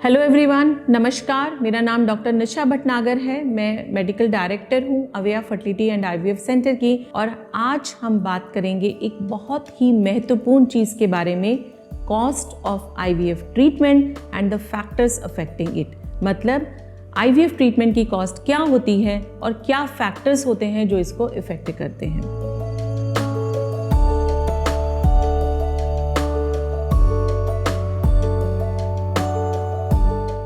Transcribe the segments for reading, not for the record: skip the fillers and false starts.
Hello everyone, नमस्कार। मेरा नाम डॉक्टर निशा भटनागर है। मैं मेडिकल डायरेक्टर हूँ अवेया फर्टिलिटी एंड आईवीएफ सेंटर की, और आज हम बात करेंगे एक बहुत ही महत्वपूर्ण चीज़ के बारे में, cost of IVF treatment and the factors affecting it. मतलब आईवीएफ ट्रीटमेंट की कॉस्ट क्या होती है और क्या फैक्टर्स होते हैं जो इसको इफेक्ट करते हैं।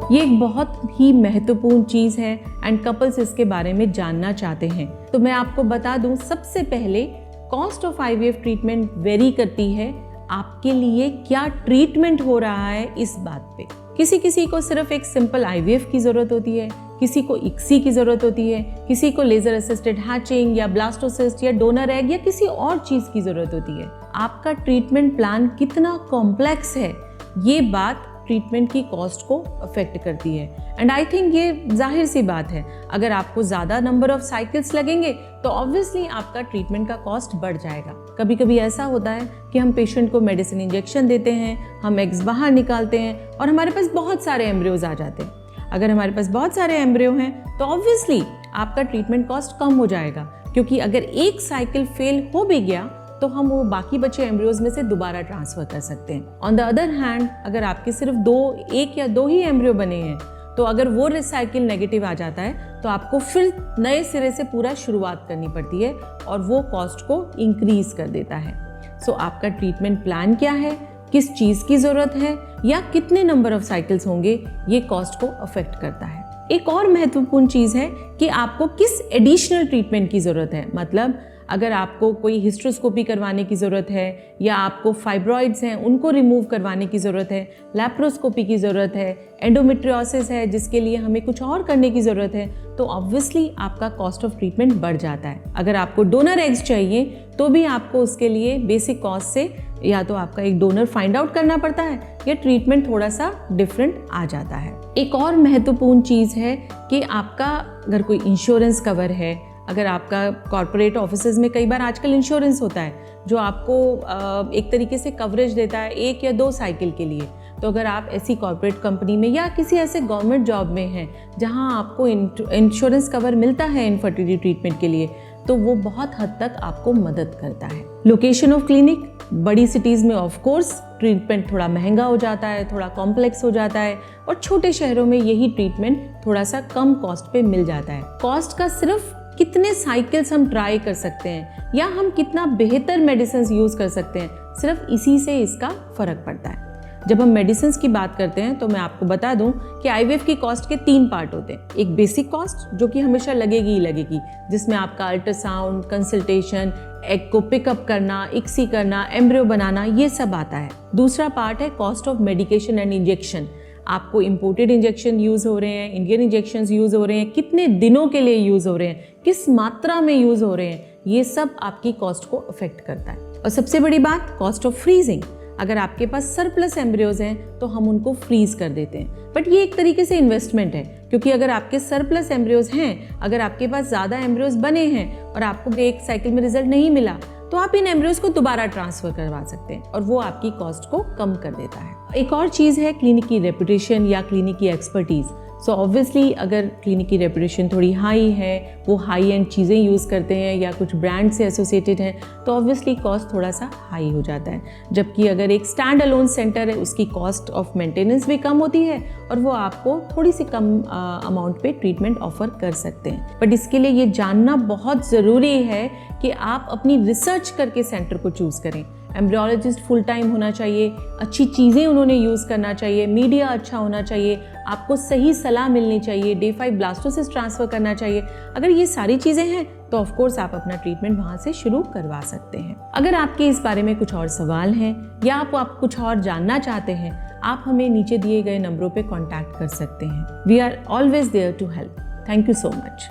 ये एक बहुत ही महत्वपूर्ण चीज़ है एंड कपल्स इसके बारे में जानना चाहते हैं। तो मैं आपको बता दूं, सबसे पहले cost of IVF treatment very करती है आपके लिए क्या ट्रीटमेंट हो रहा है इस बात पे। किसी को सिर्फ एक सिंपल आईवीएफ की ज़रूरत होती है, किसी को इक्सी की ज़रूरत होती है, किसी को लेज़र असिस्टेड हैचिंग या ब्लास्टोसिस्ट या डोनर एग या किसी और चीज़ की ज़रूरत होती है। आपका ट्रीटमेंट प्लान कितना कॉम्प्लेक्स है, ये बात ट्रीटमेंट की कॉस्ट को अफेक्ट करती है। एंड आई थिंक ये जाहिर सी बात है, अगर आपको ज़्यादा नंबर ऑफ साइकिल्स लगेंगे तो ऑब्वियसली आपका ट्रीटमेंट का कॉस्ट बढ़ जाएगा। कभी कभी ऐसा होता है कि हम पेशेंट को मेडिसिन इंजेक्शन देते हैं, हम एग्स बाहर निकालते हैं और हमारे पास बहुत सारे एम्ब्रियोज आ जाते हैं। अगर हमारे पास बहुत सारे एम्ब्रियो हैं तो ऑब्वियसली आपका ट्रीटमेंट कॉस्ट कम हो जाएगा, क्योंकि अगर एक साइकिल फेल हो भी गया तो हम वो बाकी बचे एम्ब्रियोज में से दोबारा ट्रांसफर कर सकते हैं। ऑन द अदर हैंड, अगर आपके सिर्फ एक या दो ही एम्ब्रियो बने हैं तो अगर वो रिसाइकिल नेगेटिव आ जाता है तो आपको फिर नए सिरे से पूरा शुरुआत करनी पड़ती है और वो कॉस्ट को इंक्रीज कर देता है। सो आपका ट्रीटमेंट प्लान क्या है, किस चीज़ की ज़रूरत है या कितने नंबर ऑफ साइकिल्स होंगे, ये कॉस्ट को अफेक्ट करता है। एक और महत्वपूर्ण चीज़ है कि आपको किस एडिशनल ट्रीटमेंट की ज़रूरत है। मतलब अगर आपको कोई हिस्ट्रोस्कोपी करवाने की ज़रूरत है या आपको फाइब्रॉइड्स हैं उनको रिमूव करवाने की ज़रूरत है, लैप्रोस्कोपी की ज़रूरत है, एंडोमेट्रियोसिस है जिसके लिए हमें कुछ और करने की ज़रूरत है, तो ऑब्वियसली आपका कॉस्ट ऑफ ट्रीटमेंट बढ़ जाता है। अगर आपको डोनर एग्स चाहिए तो भी आपको उसके लिए बेसिक कॉस्ट से या तो आपका एक डोनर फाइंड आउट करना पड़ता है या ट्रीटमेंट थोड़ा सा डिफरेंट आ जाता है। एक और महत्वपूर्ण चीज़ है कि आपका अगर कोई इंश्योरेंस कवर है, अगर आपका कॉर्पोरेट ऑफिसेज में कई बार आजकल इंश्योरेंस होता है जो आपको एक तरीके से कवरेज देता है एक या दो साइकिल के लिए, तो अगर आप ऐसी कॉर्पोरेट कंपनी में या किसी ऐसे गवर्नमेंट जॉब में हैं जहां आपको इंश्योरेंस कवर मिलता है इनफर्टिलिटी ट्रीटमेंट के लिए, तो वो बहुत हद तक आपको मदद करता है। लोकेशन ऑफ क्लिनिक, बड़ी सिटीज़ में ऑफ कोर्स ट्रीटमेंट थोड़ा महंगा हो जाता है, थोड़ा कॉम्प्लेक्स हो जाता है, और छोटे शहरों में यही ट्रीटमेंट थोड़ा सा कम कॉस्ट पे मिल जाता है। कॉस्ट का सिर्फ कितने साइकिल्स हम ट्राई कर सकते हैं या हम कितना बेहतर मेडिसिन यूज़ कर सकते हैं, सिर्फ इसी से इसका फ़र्क पड़ता है। जब हम मेडिसिन की बात करते हैं तो मैं आपको बता दूं कि आईवीएफ की कॉस्ट के 3 पार्ट होते हैं। एक बेसिक कॉस्ट जो कि हमेशा लगेगी ही लगेगी, जिसमें आपका अल्ट्रासाउंड, कंसल्टेशन, एग को पिकअप करना, इक्सी करना, एम्ब्रियो बनाना, ये सब आता है। दूसरा पार्ट है cost of medication and injection. आपको इम्पोर्टेड इंजेक्शन यूज़ हो रहे हैं, इंडियन इंजेक्शंस यूज़ हो रहे हैं, कितने दिनों के लिए यूज़ हो रहे हैं, किस मात्रा में यूज़ हो रहे हैं, ये सब आपकी कॉस्ट को अफेक्ट करता है। और सबसे बड़ी बात, कॉस्ट ऑफ फ्रीजिंग। अगर आपके पास सरप्लस एम्ब्रियोज हैं तो हम उनको फ्रीज कर देते हैं, बट ये एक तरीके से इन्वेस्टमेंट है, क्योंकि अगर आपके सरप्लस एम्ब्रियोज हैं, अगर आपके पास ज़्यादा एम्ब्रियोज बने हैं और आपको एक साइकिल में रिजल्ट नहीं मिला, तो आप इन एम्ब्रियोज को दोबारा ट्रांसफर करवा सकते हैं और वो आपकी कॉस्ट को कम कर देता है। एक और चीज़ है क्लिनिक की रेपुटेशन या क्लिनिक की एक्सपर्टीज़। सो ऑब्वियसली अगर क्लिनिक की रेपुटेशन थोड़ी हाई है, वो हाई एंड चीज़ें यूज़ करते हैं या कुछ ब्रांड से एसोसिएटेड हैं, तो ऑब्वियसली कॉस्ट थोड़ा सा हाई हो जाता है। जबकि अगर एक स्टैंड अलोन सेंटर है, उसकी कॉस्ट ऑफ मेंटेनेंस भी कम होती है और वो आपको थोड़ी सी कम अमाउंट पे ट्रीटमेंट ऑफर कर सकते हैं। बट इसके लिए ये जानना बहुत ज़रूरी है कि आप अपनी रिसर्च करके सेंटर को चूज़ करें। एम्ब्रियोलॉजिस्ट फुल टाइम होना चाहिए, अच्छी चीज़ें उन्होंने यूज़ करना चाहिए, मीडिया अच्छा होना चाहिए, आपको सही सलाह मिलनी चाहिए, डे 5 ब्लास्टोसिस्ट ट्रांसफ़र करना चाहिए। अगर ये सारी चीज़ें हैं तो ऑफ कोर्स आप अपना ट्रीटमेंट वहाँ से शुरू करवा सकते हैं। अगर आपके इस बारे में कुछ और सवाल हैं या आप कुछ और जानना चाहते हैं, आप हमें नीचे दिए गए नंबरों पर कॉन्टैक्ट कर सकते हैं। We are always there to help. Thank you so much.